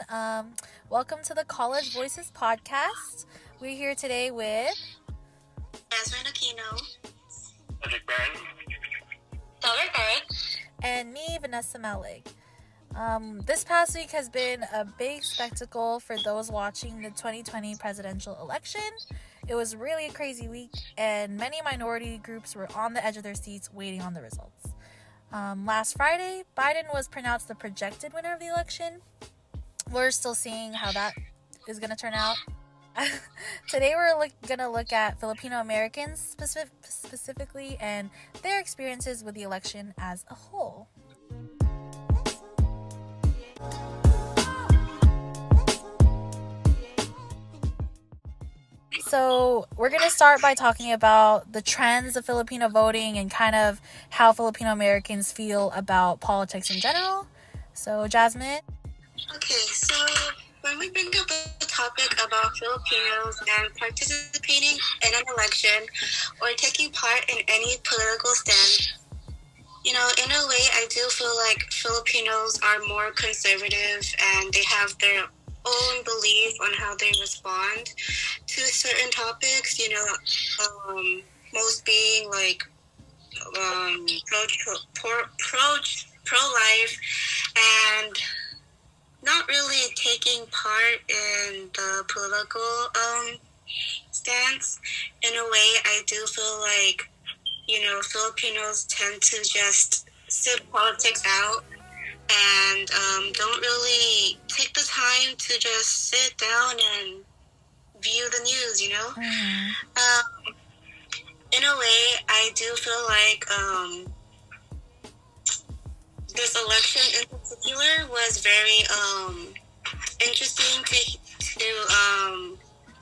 Welcome to the College Voices podcast. We're here today with Jasmine Aquino, Cedric Barron, Yessel Vergara, and me, Vanessa malig. This past week has been a big spectacle for those watching the 2020 presidential election. It was really a crazy week, and many minority groups were on the edge of their seats waiting on the results. Last Friday, Biden was pronounced the projected winner of the election. We're still seeing how that is going to turn out. Today we're going to look at Filipino Americans specifically and their experiences with the election as a whole. So we're going to start by talking about the trends of Filipino voting and kind of how Filipino Americans feel about politics in general. So, Jasmine? Okay, so when we bring up a topic about Filipinos and participating in an election or taking part in any political stand, in a way, I do feel like Filipinos are more conservative and they have their own belief on how they respond to certain topics, most being like pro-life and not really taking part in the political stance. In a way, I do feel like, Filipinos tend to just sit politics out and don't really take the time to just sit down and view the news, Mm-hmm. In a way, I do feel like this election in particular was very interesting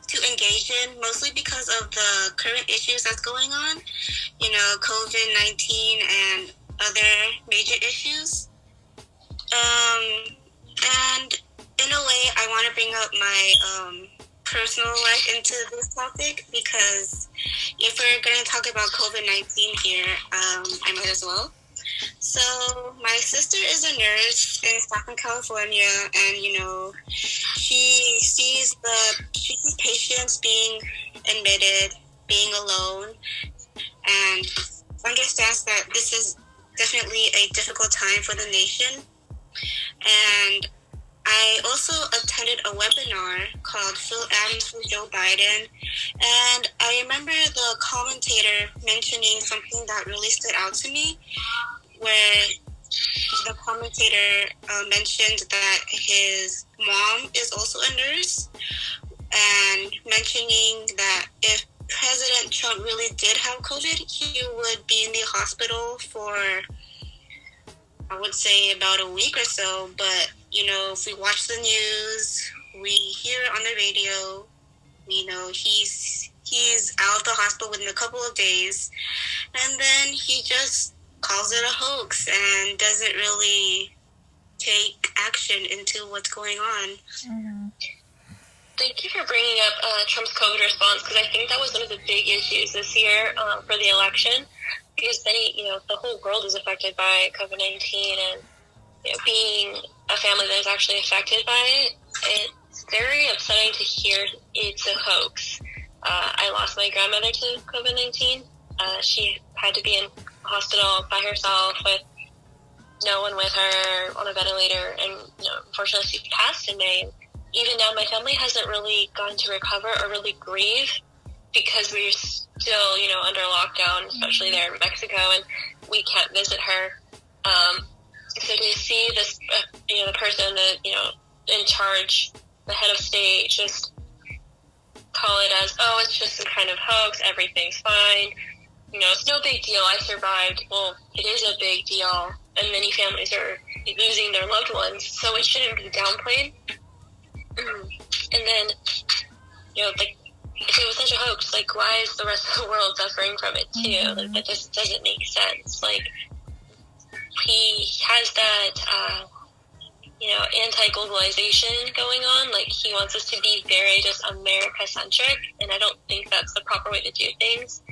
to engage in, mostly because of the current issues that's going on, COVID-19 and other major issues. And in a way, I want to bring up my personal life into this topic because if we're going to talk about COVID-19 here, I might as well. So my sister is a nurse in Stockton, California, and she sees patients being admitted, being alone, and understands that this is definitely a difficult time for the nation. And I also attended a webinar called Phil Adams for Joe Biden, and I remember the commentator mentioning something that really stood out to me, where the commentator mentioned that his mom is also a nurse, and mentioning that if President Trump really did have COVID, he would be in the hospital for, I would say, about a week or so. But, if we watch the news, we hear on the radio, he's out of the hospital within a couple of days. And then he just calls it a hoax and doesn't really take action into what's going on. Mm-hmm. Thank you for bringing up Trump's COVID response, because I think that was one of the big issues this year for the election, because the whole world is affected by COVID-19, and being a family that is actually affected by it, it's very upsetting to hear it's a hoax. I lost my grandmother to COVID-19. She had to be in hospital by herself with no one with her on a ventilator, and unfortunately she passed in May. Even now, my family hasn't really gotten to recover or really grieve because we're still, under lockdown, especially there in Mexico, and we can't visit her. So to see this, the person that, in charge, the head of state, just call it as, oh, it's just some kind of hoax, everything's fine, it's no big deal, I survived. Well, it is a big deal, and many families are losing their loved ones, so it shouldn't be downplayed. And then, if it was such a hoax, why is the rest of the world suffering from it too? Mm-hmm. That just doesn't make sense. He has that, anti-globalization going on. He wants us to be very just America-centric, and I don't think that's the proper way to do things.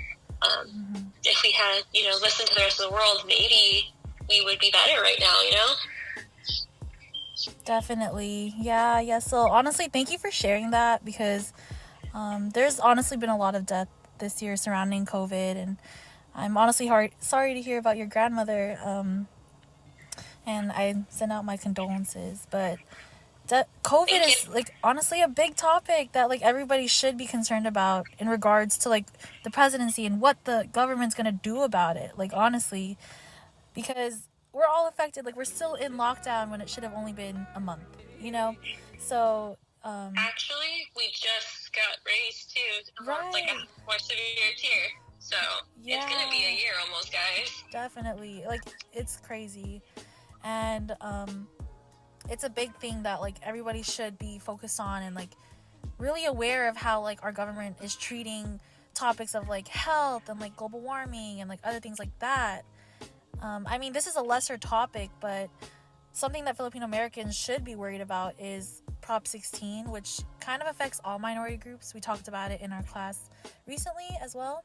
If we had, listened to the rest of the world, maybe we would be better right now, Definitely. Yeah. So honestly, thank you for sharing that, because there's honestly been a lot of death this year surrounding COVID, and I'm honestly sorry to hear about your grandmother. And I send out my condolences. But COVID is like honestly a big topic that like everybody should be concerned about in regards to like the presidency and what the government's gonna do about it. Like honestly, because we're all affected. Like we're still in lockdown when it should have only been a month. So Actually, we just got raised too, like a more severe tier. So it's gonna be a year almost, guys. Definitely, like it's crazy, and it's a big thing that like everybody should be focused on, and like really aware of how like our government is treating topics of like health and like global warming and like other things like that. I mean, this is a lesser topic, but something that Filipino Americans should be worried about is Prop 16, which kind of affects all minority groups. We talked about it in our class recently as well.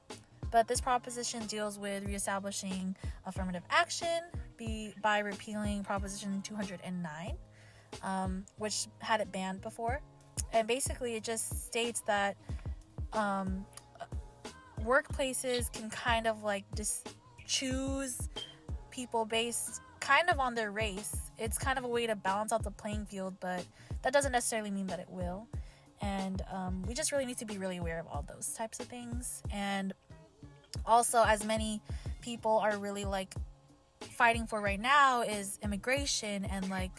But this proposition deals with reestablishing affirmative action by repealing Proposition 209, which had it banned before. And basically it just states that workplaces can kind of like just choose people based kind of on their race. It's kind of a way to balance out the playing field, but that doesn't necessarily mean that it will. And we just really need to be really aware of all those types of things. And also, as many people are really like fighting for right now is immigration and like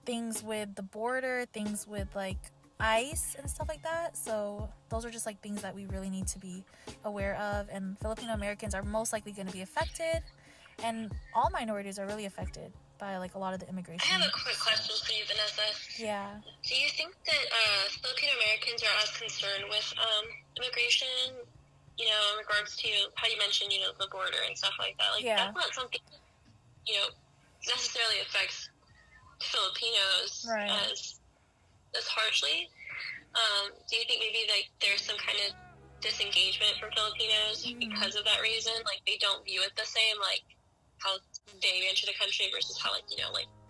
things with the border, things with like ICE and stuff like that. So those are just like things that we really need to be aware of, and Filipino Americans are most likely going to be affected, and all minorities are really affected by like a lot of the immigration. I have a quick question for you, Vanessa. Yeah. Do you think that Filipino Americans are as concerned with immigration, in regards to how you mentioned, the border and stuff like that? Like, that's not something, necessarily affects Filipinos as harshly. Do you think maybe like there's some kind of disengagement from Filipinos because of that reason? Like they don't view it the same, like how they enter the country versus how like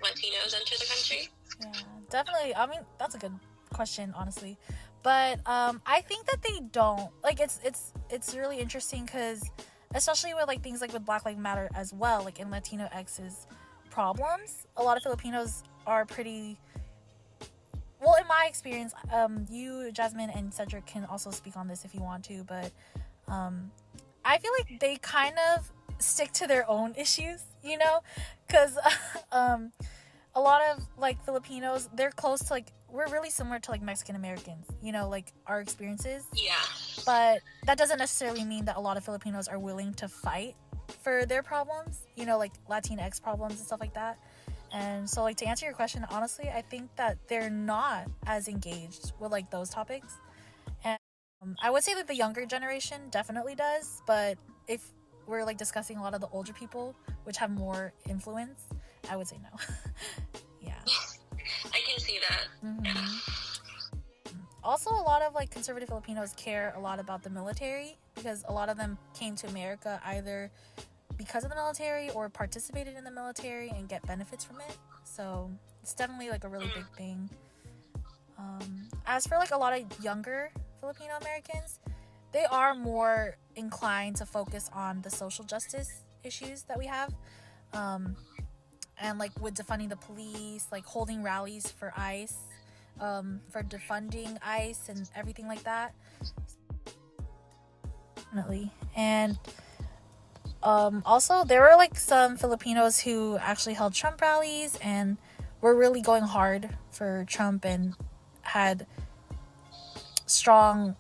Latinos enter the country? Yeah, definitely. I mean, that's a good question, honestly. But I think that they don't. Like it's really interesting because especially with like things like with Black Lives Matter as well, like in Latino X's problems, a lot of Filipinos are pretty, well, in my experience, you, Jasmine, and Cedric can also speak on this if you want to, but I feel like they kind of stick to their own issues, because a lot of like Filipinos, they're close to like, we're really similar to like Mexican Americans, like our experiences. Yeah. But that doesn't necessarily mean that a lot of Filipinos are willing to fight for their problems, like Latinx problems and stuff like that. And so like to answer your question, honestly, I think that they're not as engaged with like those topics. And I would say that the younger generation definitely does, but if we're like discussing a lot of the older people which have more influence, I would say no. Yeah. I can see that. Mm-hmm. Also, a lot of like conservative Filipinos care a lot about the military because a lot of them came to America either because of the military or participated in the military and get benefits from it. So it's definitely like a really big thing. As for like a lot of younger Filipino Americans, they are more inclined to focus on the social justice issues that we have. And like with defunding the police, like holding rallies for ICE, for defunding ICE and everything like that. Definitely. And also there were like some Filipinos who actually held Trump rallies and were really going hard for Trump and had strong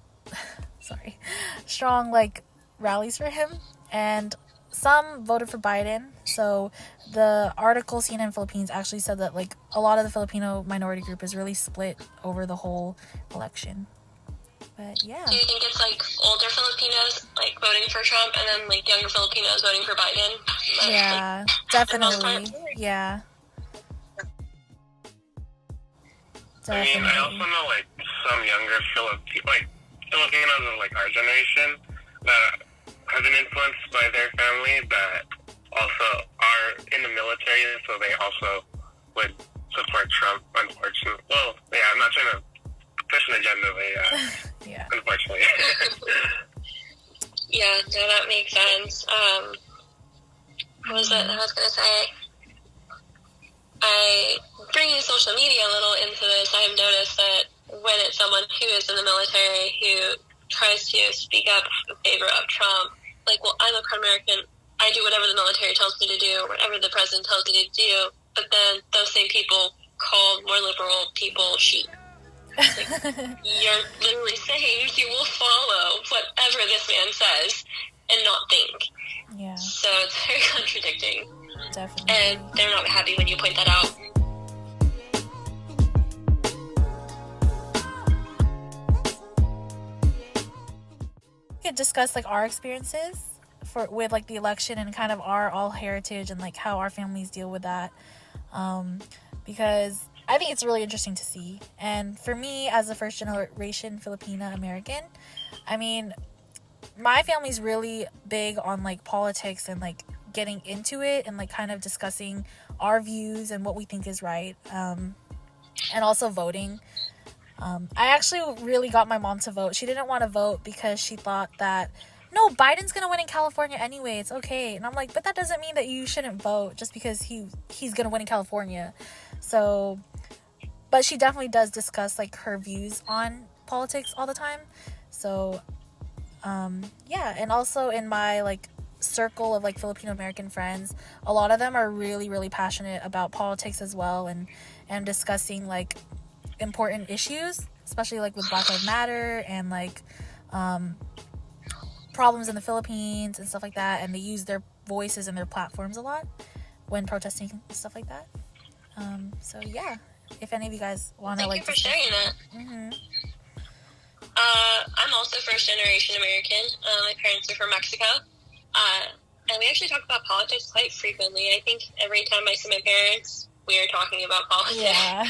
like rallies for him, and some voted for Biden. So the article CNN Philippines actually said that like a lot of the Filipino minority group is really split over the whole election. But yeah. Do you think it's like older Filipinos like voting for Trump and then like younger Filipinos voting for Biden? Yeah, definitely. Yeah. Definitely. I mean, I also know like some younger Filipinos of like our generation that have been influenced by their family that also are in the military, so they also would support Trump, unfortunately. Well, yeah, I'm not trying to push an agenda, but Yeah. Unfortunately. Yeah, no, that makes sense. What was it I was going to say? Bringing social media a little into this, I've noticed that when it's someone who is in the military who tries to speak up in favor of Trump, like, well, I'm a proud American, I do whatever the military tells me to do, whatever the president tells me to do, but then those same people call more liberal people sheep. Like, you're literally saying you will follow whatever this man says and not think. Yeah. So it's very contradicting. Definitely. And they're not happy when you point that out. We could discuss like our experiences with like the election and kind of our all heritage and like how our families deal with that, because I think it's really interesting to see. And for me, as a first generation Filipino American, I mean, my family's really big on like politics and like getting into it and like kind of discussing our views and what we think is right, and also voting. I actually really got my mom to vote. She didn't want to vote because she thought that, no, Biden's gonna win in California anyway, it's okay. And I'm like, but that doesn't mean that you shouldn't vote just because he's gonna win in California. So, but she definitely does discuss like her views on politics all the time. So yeah, and also in my like circle of like Filipino American friends, a lot of them are really, really passionate about politics as well, and discussing like important issues, especially like with Black Lives Matter and like problems in the Philippines and stuff like that. And they use their voices and their platforms a lot when protesting and stuff like that. So yeah, if any of you guys want to like, thank you for sharing that. Mm-hmm. I'm also first generation American. My parents are from Mexico. And we actually talk about politics quite frequently. I think every time I see my parents, we are talking about politics. Yeah.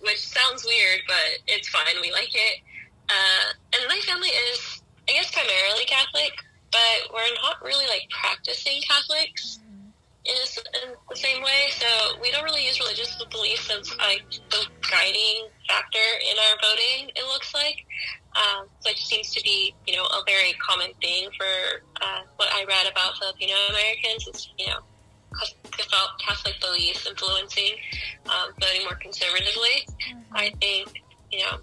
Which sounds weird, but it's fine. We like it. And my family is, I guess, primarily Catholic, but we're not really like practicing Catholics in the same way. So we don't really use religious beliefs as like the guiding factor in our voting, it looks like. Which seems to be, you know, a very common thing for what I read about Filipino Americans. It's, you know, Catholic beliefs influencing voting more conservatively. I think, you know,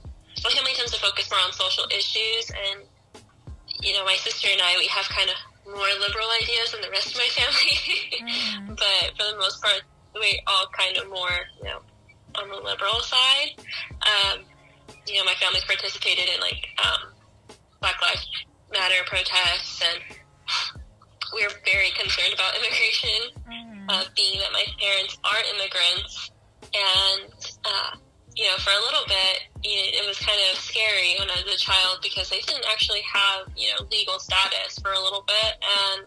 my family tends to focus more on social issues, and, you know, my sister and I, we have kind of more liberal ideas than the rest of my family. But for the most part, we're all kind of more, you know, on the liberal side. You know, my family's participated in like Black Lives Matter protests, and we're very concerned about immigration, being that my parents are immigrants. And, you know, for a little bit, it was kind of scary when I was a child because they didn't actually have, you know, legal status for a little bit. And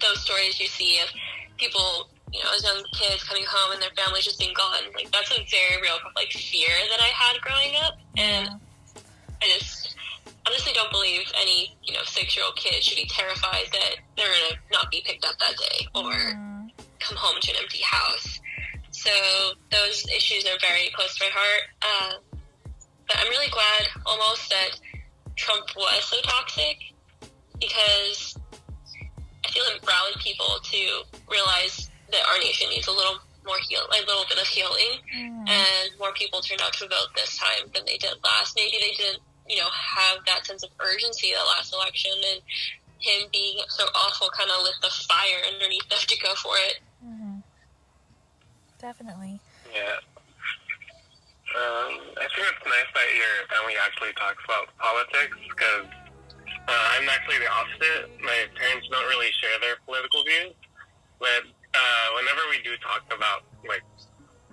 those stories you see of people, you know, as young kids coming home and their families just being gone, like, that's a very real, like, fear that I had growing up. And I just honestly don't believe any, you know, 6-year-old kid should be terrified that they're going to not be picked up that day or come home to an empty house. So those issues are very close to my heart. But I'm really glad almost that Trump was so toxic, because I feel it rallied people to realize that our nation needs a little bit of healing, and more people turned out to vote this time than they did last. Maybe they didn't, you know, have that sense of urgency the last election, and him being so awful kind of lit the fire underneath them to go for it. Definitely. Yeah. I think it's nice that your family actually talks about politics, because I'm actually the opposite. My parents don't really share their political views, but whenever we do talk about like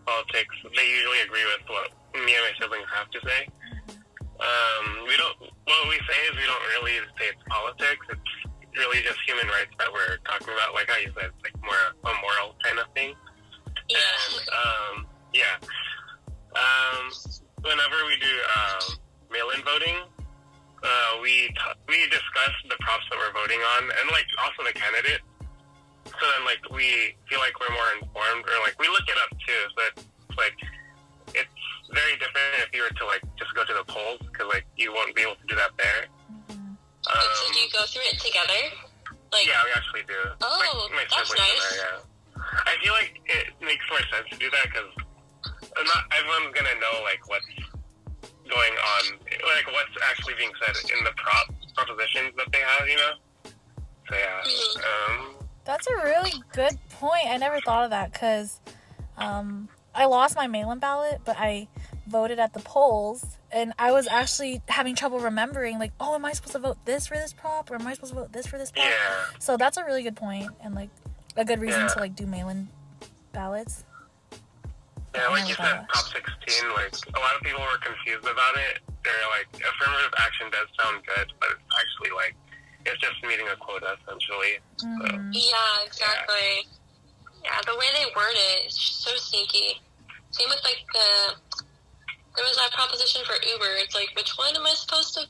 politics, they usually agree with what me and my siblings have to say. What we say is we don't really say it's politics. It's really just human rights that we're talking about. Like how you said, it's like more a moral kind of thing. Yeah. And whenever we do mail-in voting, we discuss the props that we're voting on, and like also the candidate. So so then, like, we feel like we're more informed, or, like, we look it up, too, but, like, it's very different if you were to, like, just go to the polls, because, like, you won't be able to do that there. So do you go through it together? Like, yeah, we actually do. Oh, like, my that's siblings nice. and I, yeah. I feel like it makes more sense to do that, because not everyone's going to know, like, what's going on, like, what's actually being said in the propositions that they have, you know? So, yeah. That's a really good point. I never thought of that because I lost my mail-in ballot, but I voted at the polls, and I was actually having trouble remembering, like, oh, am I supposed to vote this for this prop, or am I supposed to vote this for this prop? Yeah. So that's a really good point, and, like, a good reason to, like, do mail-in ballots. Yeah, like you said, Prop 16, like, a lot of people were confused about it. They're like, affirmative action does sound good, but it's actually, like, it's just meeting a quota, essentially. So, yeah, exactly. Yeah, the way they word it is so sneaky. Same with, like, there was that proposition for Uber. It's like, which one am I supposed to,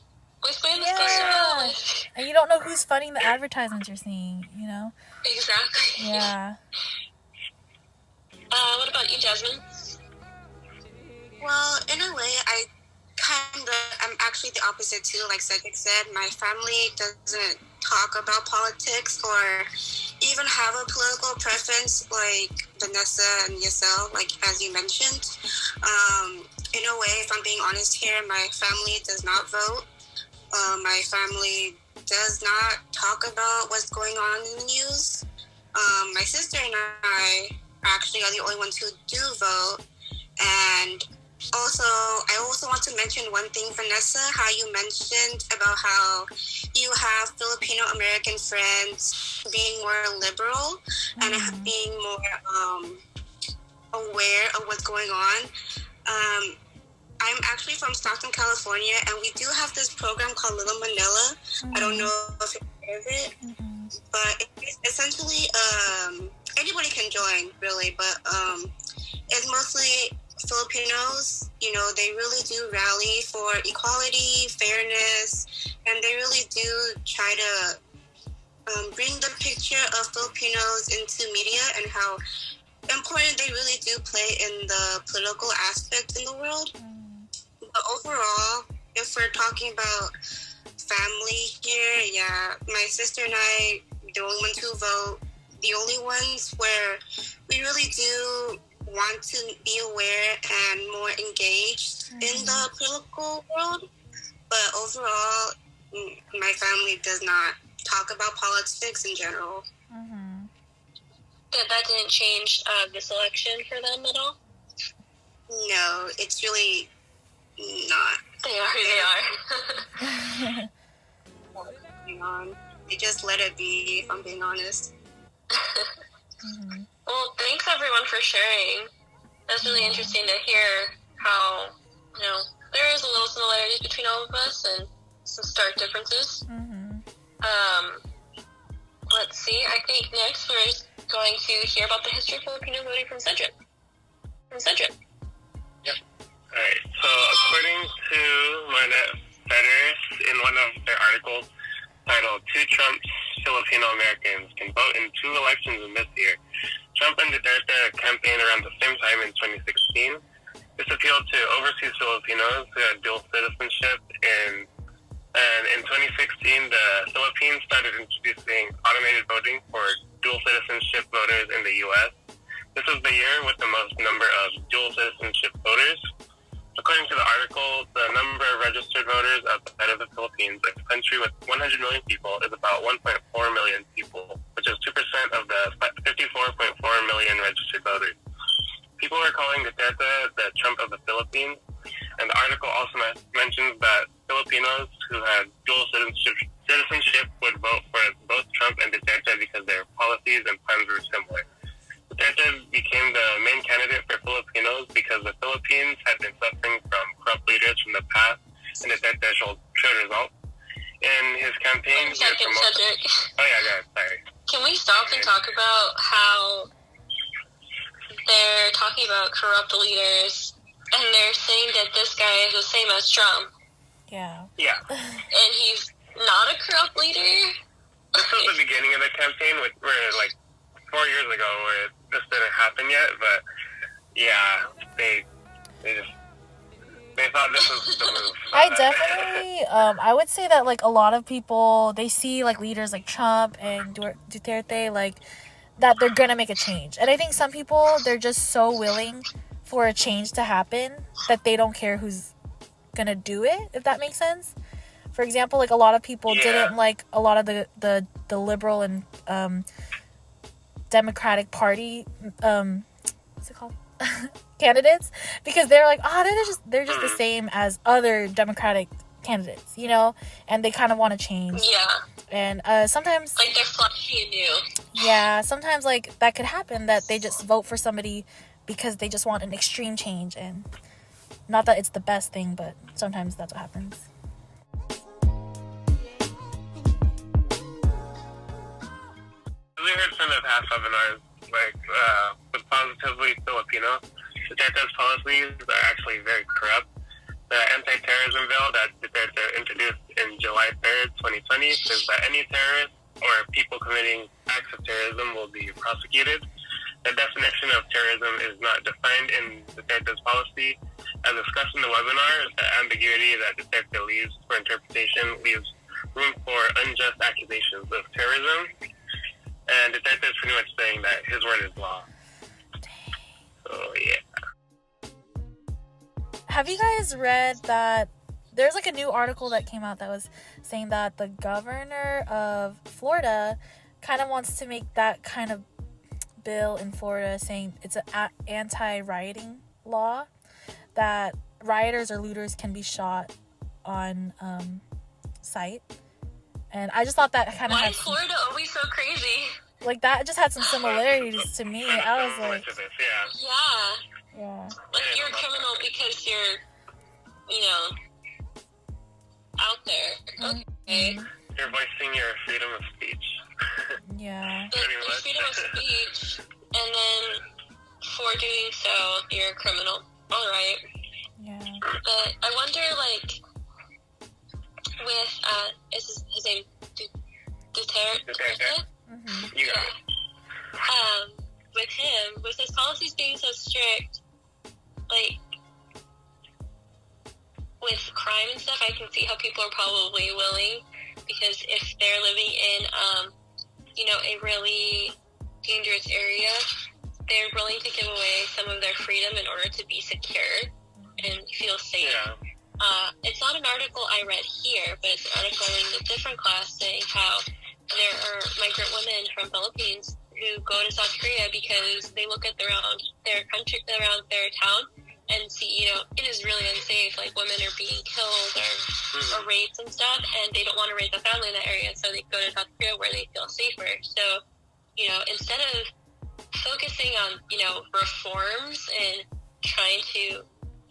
which way am I supposed to vote? And you don't know who's funding the advertisements you're seeing, you know? Exactly. Yeah. What about you, Jasmine? Well, in a way, I'm actually the opposite too. Like Cedric said, my family doesn't talk about politics or even have a political preference like Vanessa and Yessel, like as you mentioned. In a way, if I'm being honest here, my family does not vote. My family does not talk about what's going on in the news. My sister and I actually are the only ones who do vote. And I also want to mention one thing, Vanessa, how you mentioned about how you have Filipino American friends being more liberal and being more aware of what's going on. I'm actually from Stockton, California, and we do have this program called Little Manila. I don't know if you've heard of it, but it's essentially anybody can join, really, but it's mostly Filipinos. You know, they really do rally for equality, fairness, and they really do try to bring the picture of Filipinos into media and how important they really do play in the political aspect in the world. But overall, if we're talking about family here, yeah, my sister and I, the only ones who vote, the only ones where we really do want to be aware and more engaged in the political world. But overall, my family does not talk about politics in general. That didn't change this election for them at all? No, it's really not. They are who they are. They just let it be, if I'm being honest. Well, thanks everyone for sharing. That's really interesting to hear how, you know, there is a little similarities between all of us and some stark differences. Let's see, I think next we're going to hear about the history of Filipino voting from Cedric. Yep. Alright, so according to in one of their articles titled Two Trumps Filipino Americans Can Vote in Two Elections in This Year, Trump and Duterte campaigned around the same time in 2016. This appealed to overseas Filipinos who had dual citizenship, and in 2016, the Philippines started introducing automated voting for dual citizenship voters in the U.S. This was the year with the most number of dual citizenship voters. According to the article, the number of registered voters outside of the Philippines, a country with 100 million people, is about 1.4 million people, which is 2% of the 54.4 million registered voters. People are calling Duterte the Trump of the Philippines, and the article also mentions that Filipinos who had dual citizenship would vote for both Trump and Duterte because their policies and plans were similar. Duterte became the main candidate for Filipinos because the Philippines had been suffering from corrupt leaders from the past, and Duterte showed results. In his campaign, Cedric. Oh yeah, sorry. Can we stop and talk about how they're talking about corrupt leaders, and they're saying that this guy is the same as Trump? Yeah. And he's not a corrupt leader? This was the beginning of the campaign, where, like, 4 years ago where this didn't happen yet, but yeah, they thought this was the move. I definitely, I would say that, like, a lot of people, they see, like, leaders like Trump and Duterte, like, that they're gonna make a change. And I think some people, they're just so willing for a change to happen that they don't care who's gonna do it, if that makes sense. For example, like, a lot of people didn't like a lot of the liberal and Democratic Party, what's it called? candidates, because they're like, they're just the same as other Democratic candidates, you know, and they kind of want to change. Yeah. And sometimes, like, they're flashy and new. Yeah, sometimes, like, that could happen, that they just vote for somebody because they just want an extreme change, and not that it's the best thing, but sometimes that's what happens. We heard from the past webinars, like, with Positively Filipino, Duterte's policies are actually very corrupt. The anti-terrorism bill that Duterte introduced in July 3rd, 2020 says that any terrorist or people committing acts of terrorism will be prosecuted. The definition of terrorism is not defined in Duterte's policy. As discussed in the webinar, the ambiguity that Duterte leaves for interpretation leaves room for unjust accusations of terrorism. And Duterte is pretty much saying that his word is law. So, yeah. Have you guys read that there's, like, a new article that came out that was saying that the governor of Florida kind of wants to make that kind of bill in Florida, saying it's an anti-rioting law, that rioters or looters can be shot on site. And I just thought that kind of Why had is Florida always so crazy? like, that just had some similarities to me. I was like, Yeah. Like, you're a criminal because you're, you know, out there. Okay. You're voicing your freedom of speech. Yeah. But your freedom of speech, and then for doing so, you're a criminal. All right. Yeah. But I wonder, like, with, is his name Duterte? Mm-hmm. Yeah. With him, with his policies being so strict, like, with crime and stuff, I can see how people are probably willing, because if they're living in, you know, a really dangerous area, they're willing to give away some of their freedom in order to be secure and feel safe. Yeah. It's not an article I read here, but it's an article I read in a different class saying how there are migrant women from Philippines who go to South Korea because they look at around their country, around their town, and see, you know, it is really unsafe. Like, women are being killed or raped and stuff, and they don't want to raise a family in that area, so they go to South Korea where they feel safer. So, you know, instead of focusing on, you know, reforms and trying to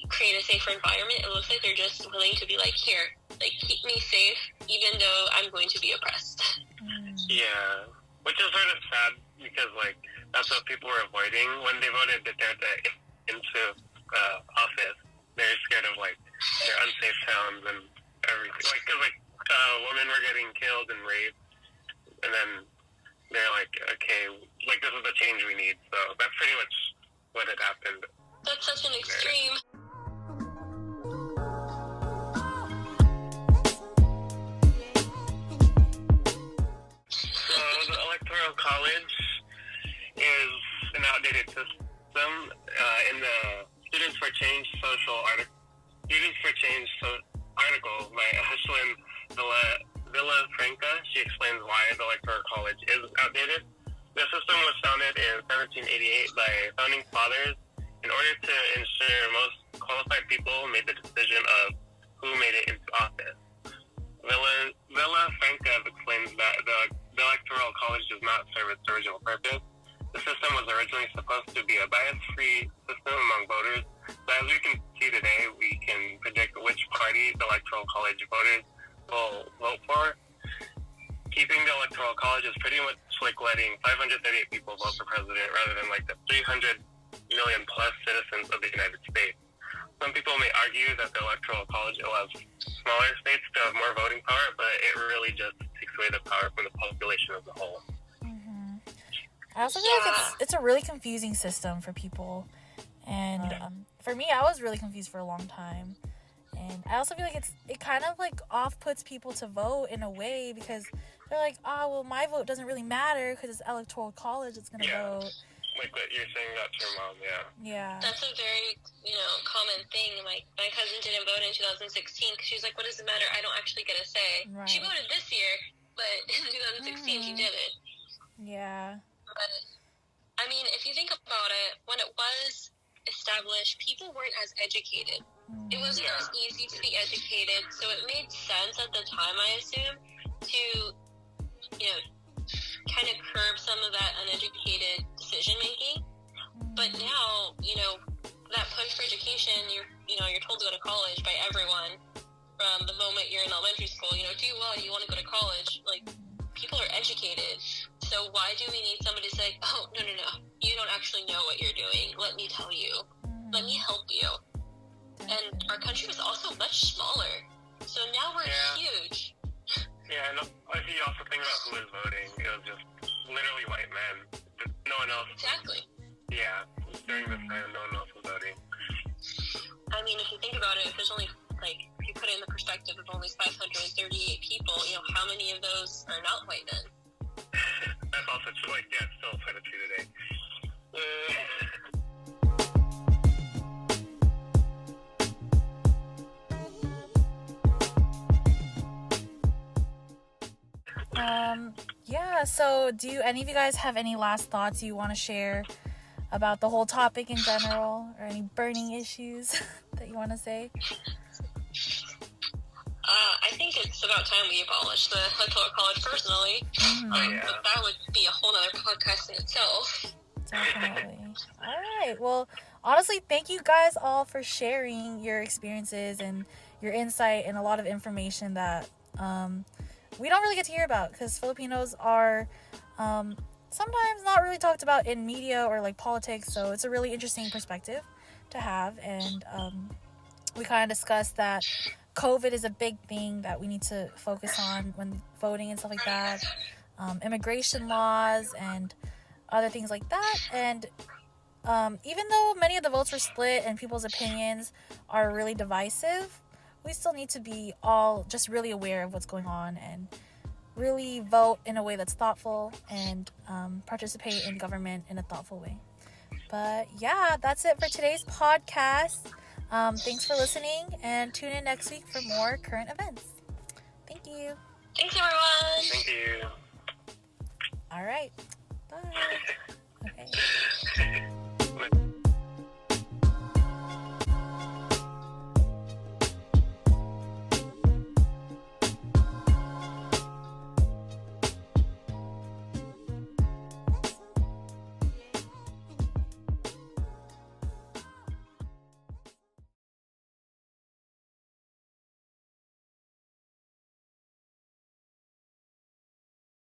create a safer environment, it looks like they're just willing to be like, here, like, keep me safe, even though I'm going to be oppressed. Yeah. Which is sort of sad, because, like, that's what people were avoiding when they voted Duterte into office. They're scared of, like, their unsafe towns and everything. Like, because, like, women were getting killed and raped, and then they're like, okay, like, this is the change we need. So that's pretty much what had happened. That's such an extreme. So the Electoral College is an outdated system. In the Students for Change article by Ashlyn Villafranca, she explains why the Electoral College is outdated. The system was founded in 1788 by founding fathers in order to ensure most qualified people made the decision of who made it into office. Villafranca explains that the Electoral College does not serve its original purpose. The system was originally supposed to be a bias-free system among voters, but as we can see today, we can predict which party the Electoral College voters will vote for. Keeping the Electoral College is pretty much like letting 538 people vote for president rather than like the 300 million plus citizens of the United States. Some people may argue that the Electoral College allows smaller states to have more voting power, but it really just takes away the power from the population as a whole. I also feel like it's a really confusing system for people. And for me, I was really confused for a long time. And I also feel like it kind of like off-puts people to vote in a way, because they're like, oh, well, my vote doesn't really matter because it's electoral college that's going to vote. Like what you're saying, that's your mom, Yeah. That's a very, common thing. Like, my cousin didn't vote in 2016 because she was like, what does it matter? I don't actually get a say. Right. She voted this year, but in 2016 she didn't. Yeah. But, I mean, if you think about it, when it was established, people weren't as educated. It wasn't as easy to be educated, so it made sense at the time, I assume, to, kind of curb some of that uneducated decision making. But now, that push for education, you're told to go to college by everyone from the moment you're in elementary school. Do well, you want to go to college. Like, people are educated. So why do we need somebody to say, oh, no, you don't actually know what you're doing. Let me tell you. Let me help you. And our country was also much smaller. So now we're huge. Yeah, and if you also think about who was voting, it was just literally white men. No one else. Exactly. Yeah, during this time, no one else was voting. I mean, if you think about it, if there's only, if you put it in the perspective of only 538 people, how many of those are not white men? That's also true. It's still quite a true today. So do any of you guys have any last thoughts you want to share about the whole topic in general, or any burning issues that you want to say? I think it's about time we abolish the electoral college personally. But that would be a whole other podcast in itself. Definitely. All right. Well, honestly, thank you guys all for sharing your experiences and your insight and a lot of information that we don't really get to hear about, because Filipinos are sometimes not really talked about in media or politics. So it's a really interesting perspective to have. And we kind of discussed that COVID is a big thing that we need to focus on when voting and stuff like that. Immigration laws and other things like that. And even though many of the votes were split and people's opinions are really divisive, we still need to be all just really aware of what's going on and really vote in a way that's thoughtful and participate in government in a thoughtful way. But yeah, that's it for today's podcast. Thanks for listening, and tune in next week for more current events. Thank you. Thanks, everyone. Thank you. All right. Bye. Okay.